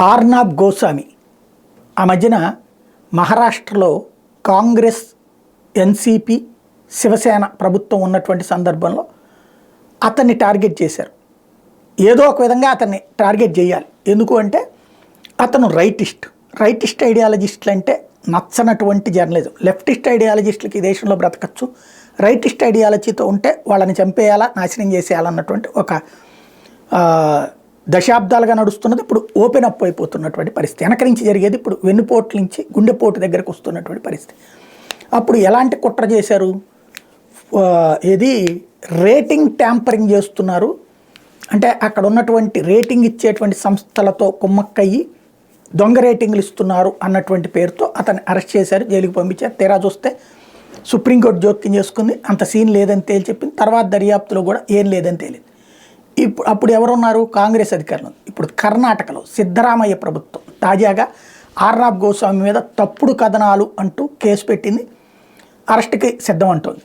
ఆర్నాబ్ గోస్వామి ఆ మధ్యన మహారాష్ట్రలో కాంగ్రెస్, ఎన్సీపీ, శివసేన ప్రభుత్వం ఉన్నటువంటి సందర్భంలో అతన్ని టార్గెట్ చేశారు. ఏదో ఒక విధంగా అతన్ని టార్గెట్ చేయాలి. ఎందుకు అంటే అతను రైటిస్ట్ ఐడియాలజిస్టులు అంటే నచ్చనటువంటి జర్నలిజం. లెఫ్టిస్ట్ ఐడియాలజిస్టులకి ఈ దేశంలో బ్రతకచ్చు, రైటిస్ట్ ఐడియాలజీతో ఉంటే వాళ్ళని చంపేయాలా, నాశనం చేసేయాలన్నటువంటి ఒక దశాబ్దాలుగా నడుస్తున్నది. ఇప్పుడు ఓపెన్ అప్ అయిపోతున్నటువంటి పరిస్థితి. వెనక నుంచి జరిగేది ఇప్పుడు వెన్నుపోట్ల నుంచి గుండెపోటు దగ్గరకు వస్తున్నటువంటి పరిస్థితి. అప్పుడు ఎలాంటి కుట్ర చేశారు? ఏది రేటింగ్ ట్యాంపరింగ్ చేస్తున్నారు అంటే అక్కడ ఉన్నటువంటి రేటింగ్ ఇచ్చేటువంటి సంస్థలతో కుమ్మక్కయ్యి దొంగ రేటింగ్లు ఇస్తున్నారు అన్నటువంటి పేరుతో అతన్ని అరెస్ట్ చేశారు, జైలుకి పంపించారు. తీరా చూస్తే సుప్రీంకోర్టు జోక్యం చేసుకుంది, అంత సీన్ లేదని తేల్చి చెప్పింది. తర్వాత దర్యాప్తులో కూడా ఏం లేదని తేలింది. అప్పుడు ఎవరున్నారు? కాంగ్రెస్ అధికారులు. ఇప్పుడు కర్ణాటకలో సిద్ధరామయ్య ప్రభుత్వం తాజాగా ఆర్నాబ్ గోస్వామి మీద తప్పుడు కథనాలు అంటూ కేసు పెట్టింది, అరెస్ట్కి సిద్ధం అంటోంది.